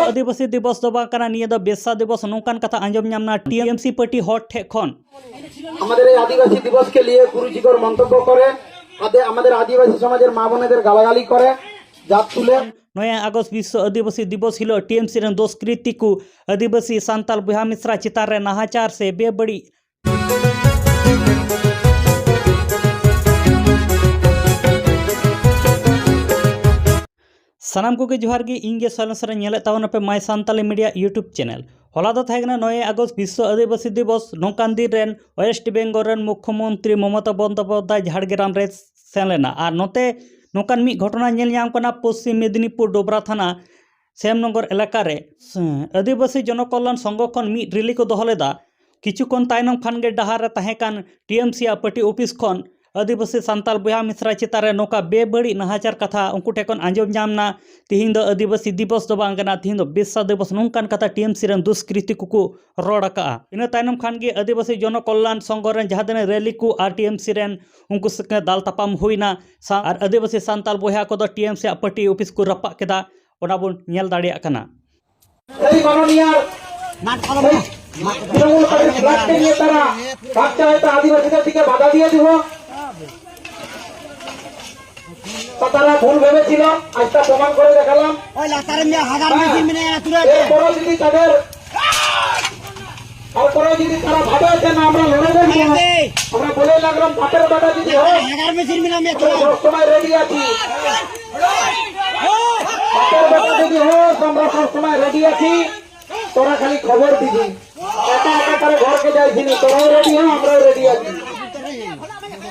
आदिवासी दिवस दो बाकना निये दो बेसा दिवस नौकान कथा आंजम नामना टीएमसी पार्टी हॉट ठे खन আমাদের এই আদিবাসী দিবসকে নিয়ে কুরুচিকর মন্তব্য করে আমাদের আদিবাসী সমাজের মা বোনেদের গালাগালি করে জাত তুলে 9 আগস্ট विश्व आदिवासी दिवस हिलो टीएमसी रन दोषकृति को आदिवासी सांताल बुहा मिश्रा चितार रे नाहाचार से बेबड़ी सानाम को जोहार गे इंगे साइलेंसर नेले तावन पे my Santali media YouTube channel हला दो थागना 9 अगस्त विश्व आदिवासी दिवस नौकान दिन रेन वेस्ट बेंगल रेन मुख्यमंत्री ममता बंदोपाध्याय झाड़ग्राम रे सेन लेना और नोते नौकान मी घटना नेल नाम कना पश्चिम मेदिनीपुर डोबरा थाना श्यामनगर एलाका रे आदिवासी जनकल्याण संगठन मी रैली को दोहो लेदा किछुक्षण तायनम खान गे डहार रे ताहेकान टीएमसी पार्टी ऑफिस खन आदिवासी सांताल बुहा मिश्रा चितारे नौका बेबड़ी नाहाचार कथा उनको ठेकन आंजम नामना तिहिन दो आदिवासी दिवस दो बांगना तिहिन दो बेसा दिवस नौकान कथा टीएमसी रन दुष्कृति को रोड का इन तायनम खान गे आदिवासी जनकल्याण संघ रन जहां दिन रैली को आर टीएमसी रन उनको सके दाल तपाम हुईना और आदिवासी सांताल बुहा को दो टीएमसी पार्टी ऑफिस को रपा केदा ओना बोन नेल दाड़िया कना এই মাননীয় তৃণমূল কংগ্রেস ব্লককে নিয়ে তারা ভাবছে হয়তো আদিবাসীদের দিকে বাধা দিয়ে দিব তারা ভুল ভেবেছিল আজটা প্রমাণ করে দেখালাম এরপরও যদি তাদের তারপরে যদি তারা ভাবে যে না আমরা লড়ে দেখবো আমরা বলে লাগলাম ভাতের বাটা যদি হয় সবসময় রেডি আছি ভাতের বাটা যদি হয় আমরা সবসময় রেডি আছি তোরা খালি খবর দিবি একা একা করে ঘরকে যাইছিনি তোরাও রেডি হয় আমরাও রেডি আছি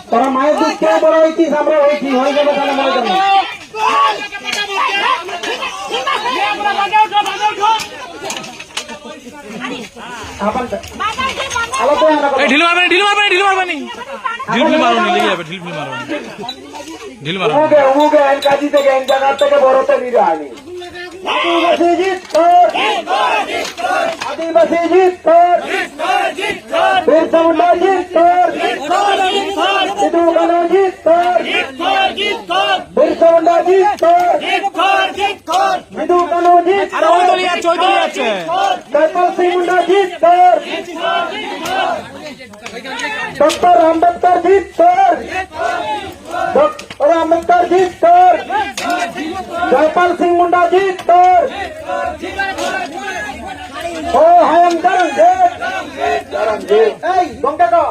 তোরা মায়ের দিক কে বড় হইছিস আমরা হইছি হয়ে যাবে তাহলে মনে জানি কাজী থেকে জায়গা থেকে বড়তে নিয়ে আনি আদিবাসী জিত কর আদিবাসী জিত কর বিরসা মুন্ডা জিত কর সিধু কানু জিত কর বিরসা মুন্ডা জিত কর সিধু কানু জিত কর জয়পাল সিং মুন্ডা জিত কর ডক্টর আম্বেদকর জিত কর ডক্টর আম্বেদকর জিত কর জয়পাল সিং মুন্ডা জিত কর ও হাম জরঙ্গেট এই গঙ্গা কো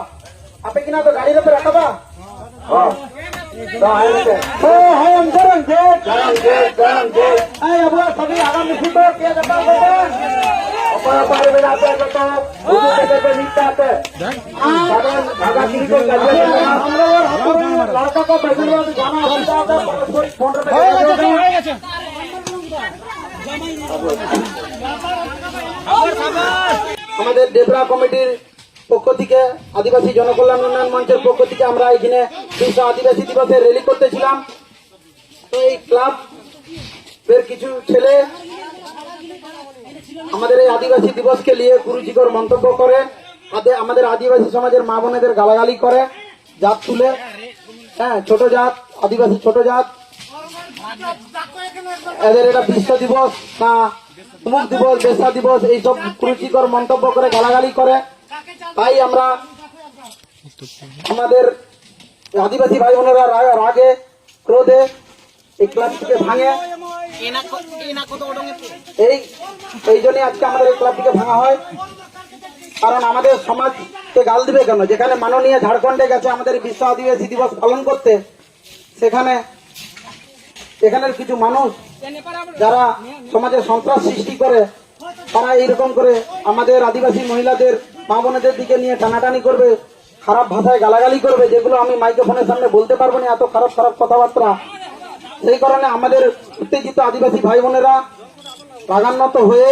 আপে কিনা তো গাড়ির উপরে রাখবা ও হাম জরঙ্গেট এই আবুয়া সবই আগাম মিছিল কে যাবা ऊपर पारे में जाते हैं तो उनको देखे पे नीचे आते हैं भागा किसी को हम लोग लड़का को बैठने में जाना होता है फोन पे আমাদের ডেবরা কমিটির পক্ষ থেকে আদিবাসী জনকল্যাণ উন্নয়ন মঞ্চের পক্ষ থেকে আমরা এখানে বিশ্ব আদিবাসী দিবসে র্যালি করতেছিলাম তো এই ক্লাবের কিছু ছেলে আমাদের এই আদিবাসী দিবসকে নিয়ে কুরুচিকর মন্তব্য করে আমাদের আদিবাসী সমাজের মা বোনেদের গালাগালি করে জাত তুলে হ্যাঁ ছোট জাত আদিবাসী ছোট জাত এদের এটা বিশ্ব দিবস না অমুক দিবস বেসা দিবস এইসব কুরুচিকর মন্তব্য করে গালাগালি করে তাই আমরা আমাদের আদিবাসী ভাই বোনেরা রাগে ক্রোধে এই ক্লাবটিকে ভাঙে এই জন্য আজকে আমাদের এই ক্লাবটিকে ভাঙা হয় কারণ আমাদের সমাজকে গাল দিবে কেন যেখানে মাননীয় ঝাড়খণ্ডে গেছে আমাদের বিশ্ব আদিবাসী দিবস পালন করতে সেখানে এখানের কিছু মানুষ যারা সমাজে সন্ত্রাস সৃষ্টি করে তারা এইরকম করে আমাদের আদিবাসী মহিলাদের মা বোনেদের দিকে নিয়ে টানাটানি করবে খারাপ ভাষায় গালাগালি করবে যেগুলো আমি মাইক্রোফোনের সামনে বলতে পারবো না এত খারাপ খারাপ কথাবার্তা সেই কারণে আমাদের উত্তেজিত আদিবাসী ভাই বোনেরা রাগান্বিত হয়ে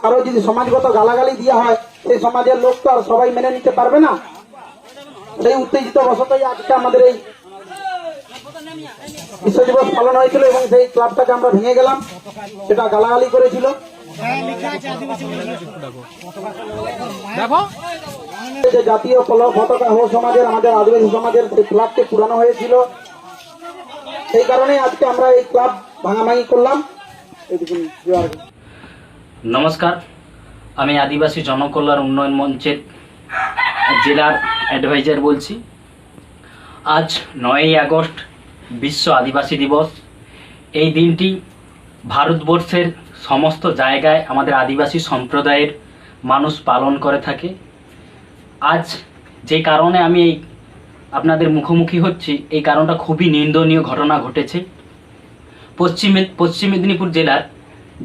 কারো যদি সমাজগত গালাগালি দেওয়া হয় সেই সমাজের লোক তো আর সবাই মেনে নিতে পারবে না সেই উত্তেজিত বশতই আজকে আমাদের এই বিশ্ব দিবস পালন হয়েছিল এবং সেই ক্লাবটাকে আমরা ভেঙে গেলাম সেটা গালাগালি করেছিল জাতীয় পতাকা সমাজের আমাদের আদিবাসী সমাজের সেই ক্লাবকে পুরানো হয়েছিল সেই কারণেই আজকে আমরা এই ক্লাব ভাঙাভাঙি করলাম। এইটুকুন, জোহার। নমস্কার, আমি আদিবাসী জনকল্যাণ উন্নয়ন মঞ্চের জেলার অ্যাডভাইজার বলছি। আজ 9ই আগস্ট বিশ্ব আদিবাসী দিবস। এই দিনটি ভারতবর্ষের সমস্ত জায়গায় আমাদের আদিবাসী সম্প্রদায়ের মানুষ পালন করে থাকে। আজ যে কারণে আমি এই আপনাদের মুখোমুখি হচ্ছি, এই কারণটা খুবই নিন্দনীয় ঘটনা ঘটেছে। পশ্চিম মেদিনীপুর জেলার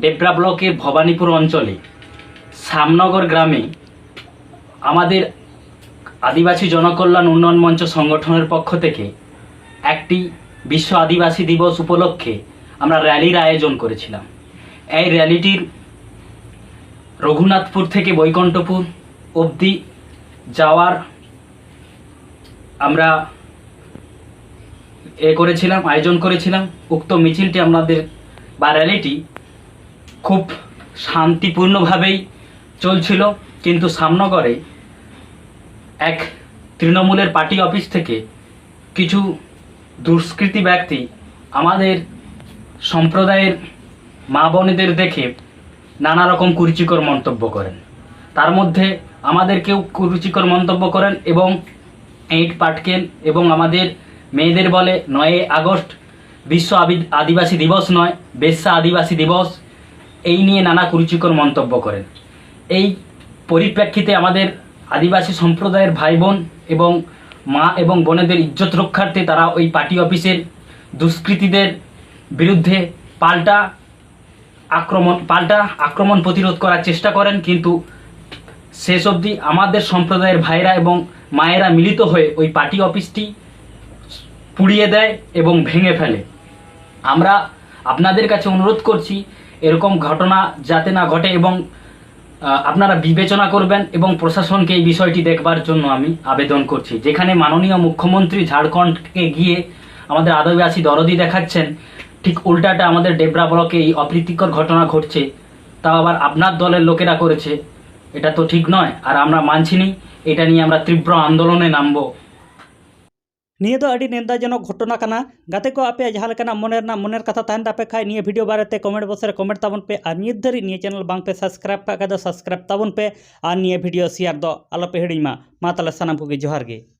ডেবরা ব্লকের ভবানীপুর অঞ্চলে শ্যামনগর গ্রামে আমাদের আদিবাসী জনকল্যাণ উন্নয়ন মঞ্চ সংগঠনের পক্ষ থেকে একটি বিশ্ব আদিবাসী দিবস উপলক্ষে আমরা র্যালির আয়োজন করেছিলাম। এই র্যালিটির রঘুনাথপুর থেকে বৈকুণ্ঠপুর অবধি যাওয়ার আমরা আয়োজন করেছিলাম। উক্ত মিছিলটি আমাদের বা র্যালিটি খুব শান্তিপূর্ণভাবেই চলছিল, কিন্তু শ্যামনগরে এক তৃণমূলের পার্টি অফিস থেকে কিছু দুষ্কৃতী ব্যক্তি আমাদের সম্প্রদায়ের মা বোনেদের দেখে নানা রকম কুরুচিকর মন্তব্য করেন। তার মধ্যে আমাদেরকেও কুরুচিকর মন্তব্য করেন এবং ইট পাটকেল এবং আমাদের মেয়েদের বলে 9ই আগস্ট বিশ্ব আদিবাসী দিবস নয়, বেশ্যা আদিবাসী দিবস, এই নিয়ে নানা কুরুচিকর মন্তব্য করেন। এই পরিপ্রেক্ষিতে আমাদের আদিবাসী সম্প্রদায়ের ভাই বোন এবং মা এবং বোনেদের ইজ্জত রক্ষার্থে তারা ওই পার্টি অফিসের দুষ্কৃতীদের বিরুদ্ধে পাল্টা আক্রমণ প্রতিরোধ করার চেষ্টা করেন, কিন্তু শেষ অবধি আমাদের সম্প্রদায়ের ভাইরা এবং মায়েরা মিলিত হয়ে ওই পার্টি অফিসটি পুড়িয়ে দেয় এবং ভেঙে ফেলে। আমরা আপনাদের কাছে অনুরোধ করছি এরকম ঘটনা যাতে না ঘটে এবং আপনারা বিবেচনা করবেন এবং প্রশাসনকে এই বিষয়টি দেখবার জন্য আমি আবেদন করছি। যেখানে মাননীয় মুখ্যমন্ত্রী ঝাড়খণ্ডকে গিয়ে আমাদের আদিবাসী দরদি দেখাচ্ছেন, ঠিক উল্টাটা আমাদের ডেবরা ব্লকে এই অপ্রীতিকর ঘটনা ঘটছে, তাও আবার আপনার দলের লোকেরা করেছে। এটা তো ঠিক নয়, আর আমরা মানছিনি। এটা নিয়ে আমরা তীব্র আন্দোলনে নামবো। निया दो अड़ी निंदाजनक घटना कना गाते को आपे जहाँ लेकाना मनेर कथा तहन तापे खाय निया भिडियो बारेते कमेंट बॉक्स रे कमेंट ताबन पे और नित धरी निया चैनल बांग पे सब्सक्राइब का सब्सक्राइब ताबन पे और निया भिडियो शेयर दो आलोपे हिड़िमा मा ताले सानाम कोगे जोहार गे।